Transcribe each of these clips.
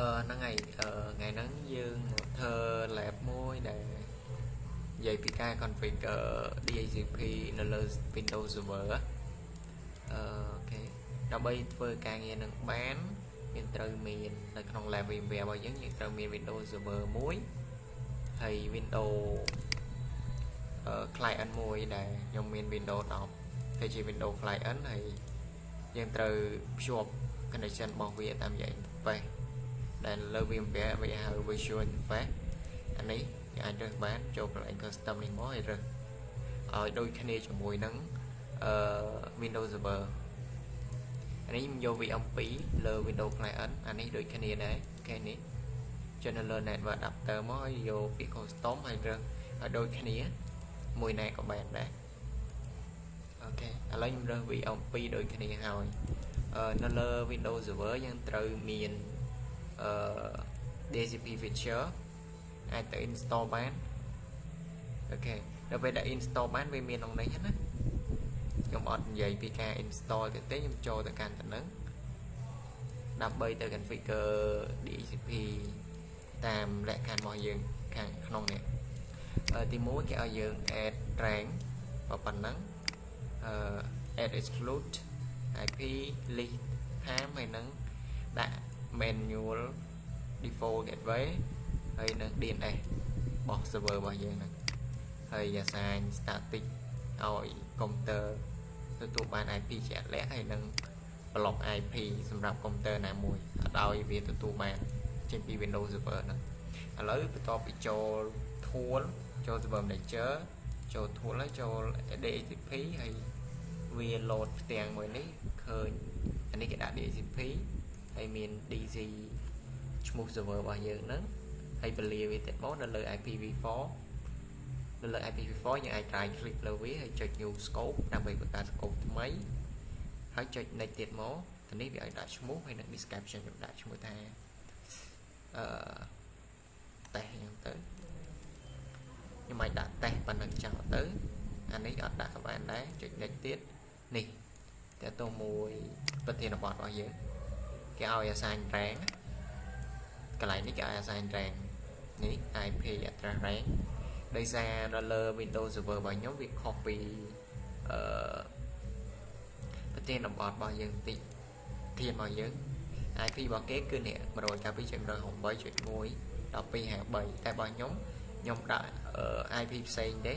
nó ngày nắng dương thơ lẹp môi để dạy PK config DHCP nó là Windows Server ok nó bây với ca nghe nâng bán miền trời miền là không làm vì về bao giống như trời miền Windows Server muối hay Windows client muối để dùng miền Windows đọc thì chỉ Windows client hay dân trời shop connection bảo vệ tạm dạy về đây là viêm vẽ về visual interface anh ấy anh được bán cho lại custom này mới rồi ở đôi khi này cho mùi nắng Windows Server anh ấy vô vị ông phí lơ Windows client anh ấy đôi khi này đấy cái này cho nên lên này và đập tờ mới vô cái custom hay rồi ở đôi khi này mùi này của bạn đấy ok ở lấy ra vị ông phí đôi khi này hồi nó lơ Windows Server dân từ miền DCP feature ai tự install bán ok rồi về đã install bán về miền ông này hết á trong bọn vậy PK install thực tế em cho từ can tận đập bay từ configure DCP tam lại can mọi dương càng không nè thì mỗi cái ở dương add tráng và phần nắng add exclude IP list ham hay nắng đã manual default gateway hay nâng điện này bỏ server bao giờ này hay là sai static rồi computer tụ bàn IP chạy lẽ hay nâng block IPសម្រាប់ computer ណាមួយដោយវាទទួលបានចេញពី Windows Server ហ្នឹងឥឡូវបន្ទាប់ពីចូល tool ចូល server manager ចូល tool ហើយចូល DHCP ហើយវា load ផ្ទាំងមួយនេះឃើញអានេះគេដាក់ DHCP ហើយមាន DC ឈ្មោះ server របស់យើងហ្នឹងហើយពលាវាទៀតមកនៅលើ IPv4 នៅលើ IPv4 យើងអាច right click លើវាហើយចុច new scope ដើម្បីបង្កើត scope ថ្មីហើយចុច next ទៀតមកទៅនេះវាឲ្យដាក់ឈ្មោះហើយនឹង description ខ្ញុំដាក់ឈ្មោះថាតេស្តហ្នឹងទៅខ្ញុំអាចដាក់តេស្តប៉ុណ្ណឹងចោលទៅអានេះអត់ដាក់ក៏បានដែរចុច next ទៀតនេះតើតោះមួយប្រធានបទរបស់យើងគេឲ្យ assign rank កន្លែងនេះគេឲ្យ assign rank នេះ IP address rank ដោយសារដល់លើ Windows Server របស់ខ្ញុំវាខុសពីប្រធានបទរបស់យើងតិចធានរបស់យើង IP របស់គេគឺនេះ 192.168.1 1253តែរបស់ខ្ញុំដាក់IP ផ្សេងទេ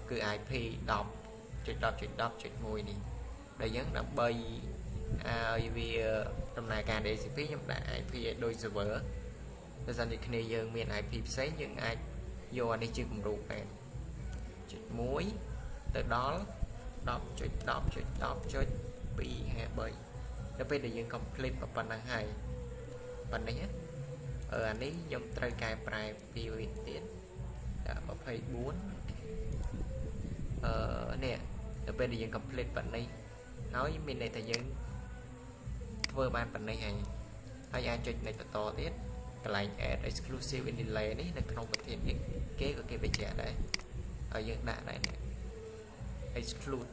គឺ IP 10.10.10.1 នេះដែលយើងដើម្បីឲ្យវាដំណើរការ DHCP ខ្ញុំដាក់ IP ឲ្យដូច server ដោយសារតែគ្នាយើងមាន IP ផ្សេងយើងអាចយកអានេះជាគំរូបានចុច1ទៅដល់ 10.10.10.253 ដល់ពេលដែលយើង complete ប៉ុណ្ណឹងហើយប៉ុណ្ណេះអានេះខ្ញុំត្រូវកែប្រែពីវិញទៀតដាក់24នេះដល់ពេលដែលយើង complete ប៉ុណ្ណេះហើយមានន័យថាយើងធ្វើបានប៉ុណ្ណេះហើយអាចចុច next បន្តទៀតកន្លែង add exclusive in delay នេះនៅក្នុងប្រធាននេះគេក៏គេបញ្ជាក់ដែរហើយយើងដាក់ដែរនេះ exclude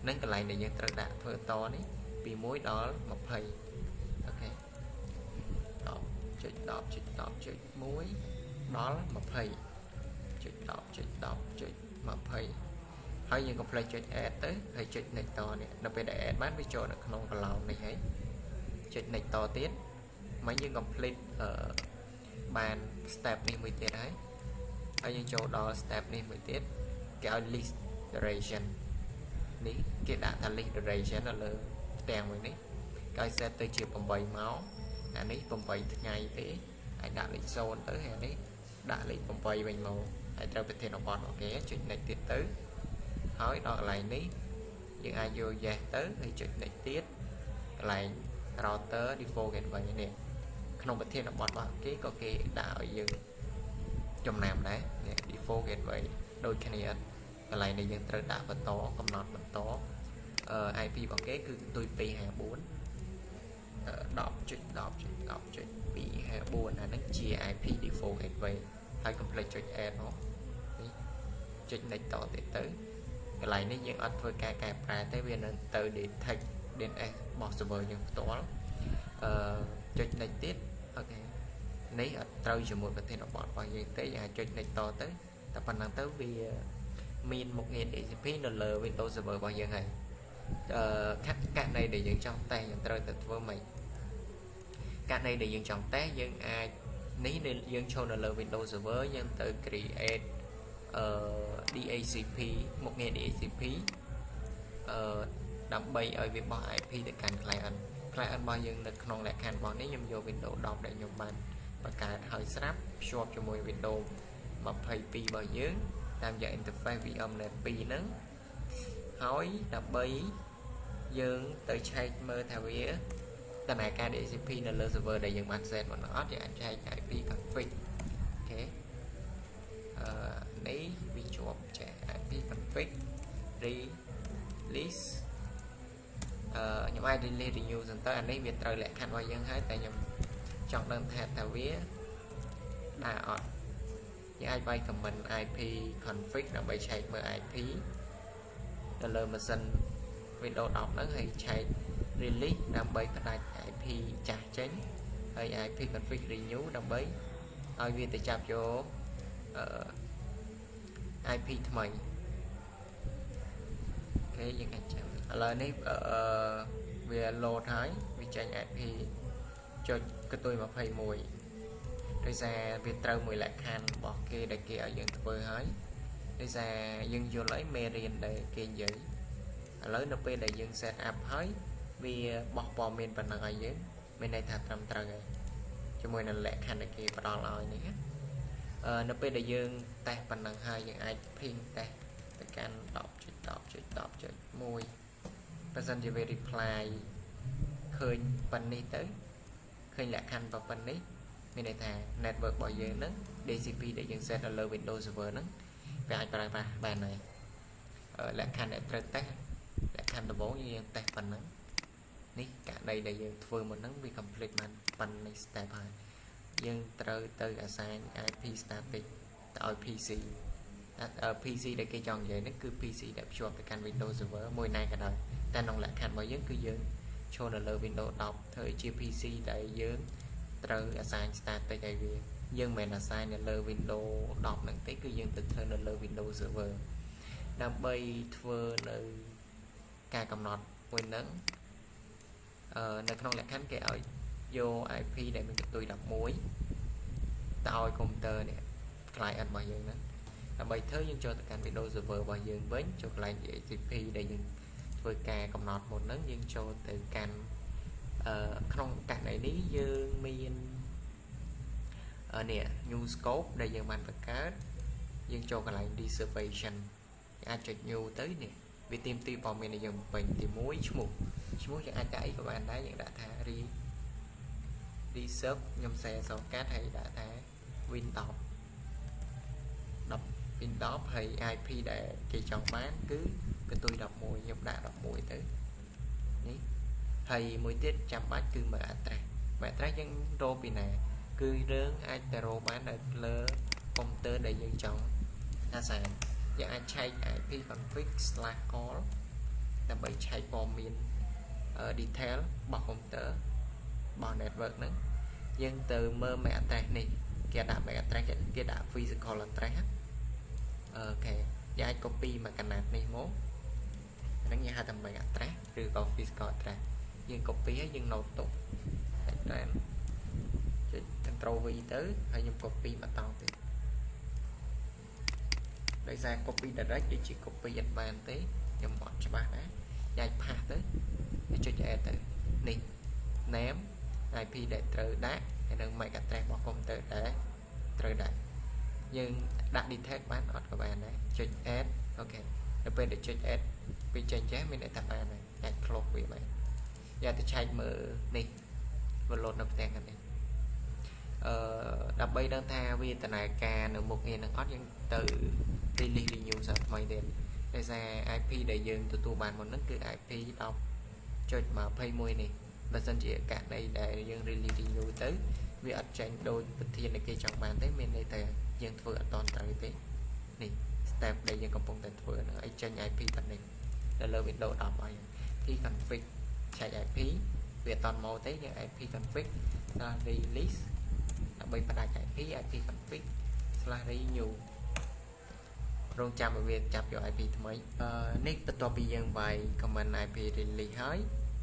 នឹងកន្លែងដែលយើងត្រូវដាក់ធ្វើតនេះពី1ដល់20អូខេ10.10.10.1ដល់20.10.10.20ហើយយើង complete ចុច add ទៅហើយចុច next តនេះដល់ពេលដែល add បានវាចូលនៅក្នុងកន្លោនេះហើយចុច next តទៀតមកយើង complete បាន step នេះមួយទៀតហើយយើងចូលដល់ step នេះមួយទៀតគេឲ្យ list duration នេះគេដាក់ថា list duration នៅលើផ្ទាំងមួយនេះគេឲ្យ set ទៅជា8ម៉ោងអានេះ8ថ្ងៃទេហើយដាក់លេខ0ទៅហើយនេះដាក់លេខ8វិញមកហើយត្រូវប្រធានបទអូខេចុច next ទៀតទៅហើយដល់កន្លែងនេះយើងអាចយក yes ទៅហើយចុច next ទៀតកន្លែង router default gateway នេះក្នុងប្រធានបទរបស់គេក៏គេដាក់ឲ្យយើងចំណាំដែរ default gateway ដូចគ្នាកន្លែងនេះយើងត្រូវដាក់បន្តកំណត់បន្ត IP របស់គេគឺទុយ254 10.10.10.254 អាហ្នឹងជា IP default gateway ហើយ complete ចុច add មកនេះចុច next តទៀតទៅកន្លែងនេះយើងអត់ធ្វើការកែប្រែទេវានឹងទៅ detect DNS របស់ server យើងផ្ទាល់ ចុច next ទៀតអូខេនេះអត់ត្រូវជាមួយប្រធានបទរបស់យើងទេអាចចុច next តទៅតែប៉ុណ្ណឹងទៅវាមានមុខងារ DHCP នៅលើ Windows Server របស់យើងហើយករណីដែលយើងចង់តេស្តយើងត្រូវទៅធ្វើម៉េចករណីដែលយើងចង់តេស្តយើងអាចនេះយើងចូលនៅលើ Windows Server យើងទៅ create DHCP មុខងារ DHCP ដើម្បីឲ្យវាបោះ IP ទៅកាន់ client របស់យើងនៅក្នុងលក្ខខណ្ឌរបស់នេះខ្ញុំយក Windows 10ដែលខ្ញុំបានបង្កើតឲ្យស្រាប់ភ្ជាប់ជាមួយ Windows 22របស់យើងតាមរយៈ interface VMnet 2ហ្នឹងហើយដើម្បីយើងទៅឆែកមើលថាវាដំណើរការ DHCP នៅលើ server ដែលយើងបាន set មកអត់យើងអាចឆែក IP config អូខេនេះវាជាប់ចែក IP config release ខ្ញុំអាច release renew សិនទៅអានេះវាត្រូវលក្ខខណ្ឌរបស់យើងហើយតែខ្ញុំចង់ដឹងថាវាដើរអត់យើងអាចវាយ comment IP config ដើម្បីឆែកមើល IP នៅលើម៉ាស៊ីន Windows 10ហ្នឹងហើយឆែក release ដើម្បីផ្ដាច់ IP ចាស់ចេញហើយ IP config renew ដើម្បីឲ្យវាទៅចាប់យក IP ថ្មីអូខេយើងអាចចាំឥឡូវនេះវា load ហើយវាចេញ IP ចុចកតុយ21ដោយសារវាត្រូវមួយលក្ខខណ្ឌរបស់គេដែលគេឲ្យយើងធ្វើហើយដោយសារយើងយល់ហើយមេរៀនដែលគេនិយាយឥឡូវនៅពេលដែលយើង set up ហើយវាបោះព័ត៌មានប៉ុណ្ណឹងឲ្យយើងមានន័យថាត្រឹមត្រូវហើយជាមួយនឹងលក្ខខណ្ឌដែលគេផ្ដល់ឲ្យនេះនៅពេលដែលយើងតេស្តប៉ុណ្ណឹងហើយយើងអាច ping តេស្តទៅកាន់ 10.10.10.1 បើសិនជាវា reply ឃើញប៉ុណ្នេះទៅឃើញលក្ខខណ្ឌប៉ុណ្នេះមានន័យថា network របស់យើងហ្នឹង DHCP ដែលយើង set នៅលើ Windows Server ហ្នឹងវាអាចប្រើប្រាស់បានហើយលក្ខខណ្ឌដែលត្រូវតេស្តលក្ខខណ្ឌដំបូងយើងតេស្តប៉ុណ្ណឹងនេះករណីដែលយើងធ្វើមុនហ្នឹងវា complete បានប៉ុណ្ណេះ step ហើយយើងត្រូវទៅ assign IP static ទៅឲ្យ PC ដែលគេចង់និយាយហ្នឹងគឺ PC ដែលភ្ជាប់ទៅកាន់ Windows Server មួយណាក៏ដោយតែក្នុងលក្ខខណ្ឌរបស់យើងគឺយើងចូលនៅលើ Windows 10ធ្វើជា PC ដែលយើងត្រូវ assign static ឲ្យវាយើងមិនមែន assign នៅលើ Windows 10ហ្នឹងទេគឺយើងទៅធ្វើនៅលើ Windows Server ដើម្បីធ្វើនៅការកំណត់មួយហ្នឹងនៅក្នុងលក្ខខណ្ឌគេឲ្យយក IP ដែលមានកតុយ11ទៅឲ្យកុំព្យូទ័រនេះ client របស់យើងហ្នឹងដើម្បីធ្វើយើងចូលទៅកាន់ Windows Server របស់យើងវិញចូលកន្លែង DHCP ដែលយើងធ្វើការកំណត់មុនហ្នឹងយើងចូលទៅកាន់ក្នុងករណីនេះយើងមាននេះ new scope ដែលយើងបានបង្កើតយើងចូលកន្លែង reservation អាចចុច new ទៅនេះវាទាមទារព័ត៌មានដែលយើងបំពេញទី1ឈ្មោះយើងអាចដាក់អីក៏បានដែរយើងដាក់ថា reserve ខ្ញុំសេសងកាត់ហើយដាក់ថា Win 10 ហើយ IP ដែលគេចង់បានគឺកតុយ11ខ្ញុំដាក់11ទៅនេះហើយមួយទៀតចាំបាច់គឺមើល address យើងរកពីណាគឺរឿងអាចទៅរកបាននៅលើកុំព្យូទ័រដែលយើងចង់អាសាយើងអាចឆែក IP config/all ដើម្បីឆែកព័ត៌មាន detail របស់កុំព្យូទ័ររបស់ network ហ្នឹងយើងទៅមើល MAC address នេះគេដាក់ MAC address គេដាក់ physical address អូខេយើងអាច copy មកកណាត់នេះមកហ្នឹងយើងហៅថា MAC address ឬក៏ physical address យើង copy ហើយយើង note ទុកតែចុច Ctrl V ទៅហើយខ្ញុំ copy មកតទៀតដោយសារ copy direct ដូចជា copy អត់បានទេខ្ញុំអត់ច្បាស់ណាយើងអាច pass ទៅចុច add ទៅនេះ name IP ដែលត្រូវដាក់ហើយនឹង MAC address របស់កុំព្យូទ័រដែលត្រូវដាក់យើងដាក់ detect បានអត់ក៏បានដែរចុច add អូខេដល់ពេលដែលចុច add វាចេញចេះមានន័យថាបានហើយអាច close វាបានយកទៅឆែកមើលនេះវា load នៅផ្ទាំងនេះដើម្បីដឹងថាវាដំណើរការនៅមុខងារនឹងអត់យើងទៅ release renew សារថ្មីទៀតដោយសារ IP ដែលយើងទទួលបានមុនហ្នឹងគឺ IP 10.21 នេះបើសិនជាករណីដែលយើង release renew ទៅវាអត់ចេញដោយប្រធានដែលគេចង់បានទេមានន័យថាយើងធ្វើអត់តត្រូវទេនេះ step ដែលយើងកំពុងតែធ្វើហ្នឹងឲ្យចេញ IP ប៉ុណ្ណេះនៅលើ Windows 10 ហើយ thì config ឆែក IP វាអត់មកទេយើង IP config /release ដើម្បីបដាច់ IP config /renew រងចាំឲ្យវាចាប់យក IP ថ្មីនេះបន្ទាប់ពីយើងវាយ comment IP release ហើយ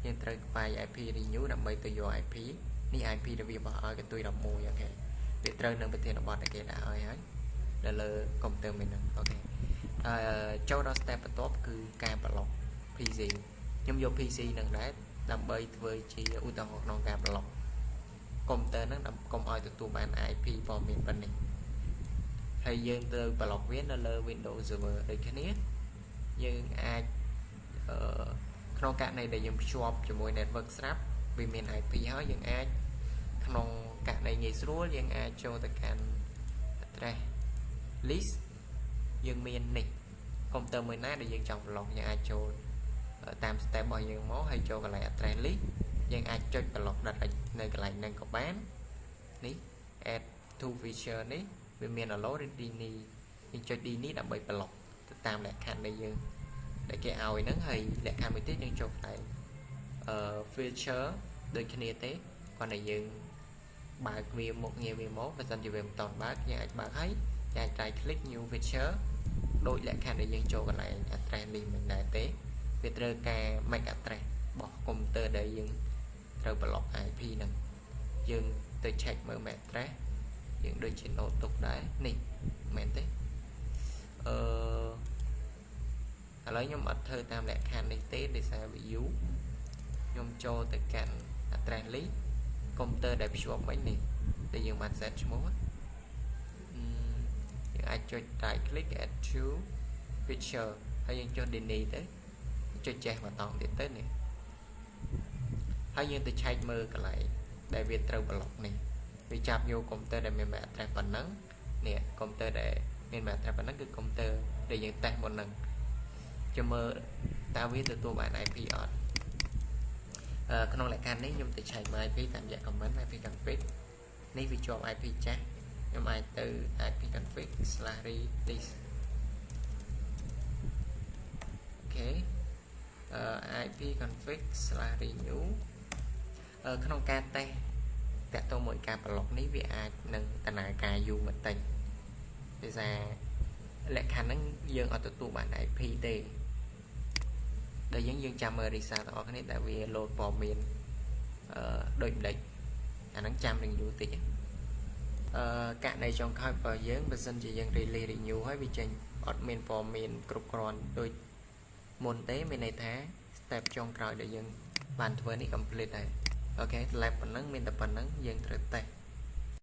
យើងត្រូវវាយ IP renew ដើម្បីទៅយក IP នេះ IP ដែលវាបោះឲ្យកន្ទុយ11អូខេវាត្រូវនៅប្រធានបទដែលគេដាក់ឲ្យហើយនៅលើកុំព្យូទ័រមួយហ្នឹងអូខេចូលដល់ step បន្ទាប់គឺការ block PC ខ្ញុំយក PC នឹងដែរដើម្បីធ្វើជាឧទាហរណ៍ក្នុងការ block កុំព្យូទ័រហ្នឹងកុំឲ្យទទួលបាន IP ព័ត៌មានប៉ុណ្ណេះហើយយើងទៅ block វានៅលើ Windows Server ដូចគ្នាយើងអាចក្នុងករណីដែលយើងភ្ជាប់ជាមួយ network ស្រាប់វាមាន IP ហើយយើងអាចក្នុងករណីងាយស្រួលយើងអាចចូលទៅកាន់ address list យើងមាននេះកុំព្យូទ័រមួយណាដែលយើងចង់ block យើងអាចចូលតាម step របស់យើងមកហើយចូលកន្លែង address list យើងអាចចុច block direct នៅកន្លែងហ្នឹងក៏បាននេះ add to feature នេះវាមាន allow readme យើងចុច d នេះដើម្បី block ទៅតាមលក្ខខណ្ឌដែលយើងដែលគេឲ្យហ្នឹងហើយលក្ខខណ្ឌមួយទៀតយើងចូលកន្លែងfeature ដូចគ្នាទេគាត់តែយើងបើកវាមុខងារវាមកបើសិនជាវាមិនតន់បើកយើងអាចបើកហើយយើងអាច right click new feature ដោយលក្ខខណ្ឌដែលយើងចូលកន្លែង address នេះមិនដែរទេវាត្រូវការ MAC address របស់កុំព្យូទ័រដែលយើងត្រូវ block IP ហ្នឹងយើងទៅ check មើល MAC address យើងដូចជា note ទុកដែរនេះមែនទេឥឡូវខ្ញុំអត់ធ្វើតាមលក្ខខណ្ឌនេះទេដោយសារ view ខ្ញុំចូលទៅកាន់ address list កុំព្យូទ័រដែលភ្ជាប់មិញនេះដែលយើងបាន set ឈ្មោះយើងអាចចុច right click add to feature ហើយយើងចុច delete ទៅចុចចេះបតង់ទៀតទៅនេះហើយយើងទៅឆែកមើលកន្លែងដែលវាត្រូវ block នេះវាចាប់យកកុំព្យូទ័រដែលមាន MAC address ប៉ុណ្ណឹងនេះកុំព្យូទ័រដែលមាន MAC address ប៉ុណ្ណឹងគឺកុំព្យូទ័រដែលយើងតេស្តមុនហ្នឹងចាំមើលតើវាទទួលបាន IP អត់ក្នុងលក្ខខណ្ឌនេះខ្ញុំទៅឆែកមើល IP តាមរយៈ comment IP config នេះវាជាប់ IP ចាស់ខ្ញុំអាចទៅ IP config /release អូខេIP config /renew ក្នុងការតេស្តតាក់ទងមួយការ block នេះវាអាចនឹងដំណើរការយូរបន្តិចដោយសារលក្ខខណ្ឌហ្នឹងយើងអត់ទទួលបាន IP ទេដែលយើងចាំមើល reset ទាំងអស់គ្នាដែលវា load ព័ត៌មានដូចម្ដេចអាហ្នឹងចាំនឹងយូរតិចករណីចុងក្រោយរបស់យើងបើសិនជាយើង release renew ហើយវាចេញអត់មានព័ត៌មានគ្រប់គ្រាន់ដូចមុនទេមានន័យថា step ចុងក្រោយដែលយើងបានធ្វើនេះ complete ហើយអូខេ lab ប៉ុណ្ណឹងមានតែប៉ុណ្ណឹងយើងត្រូវតេស្ត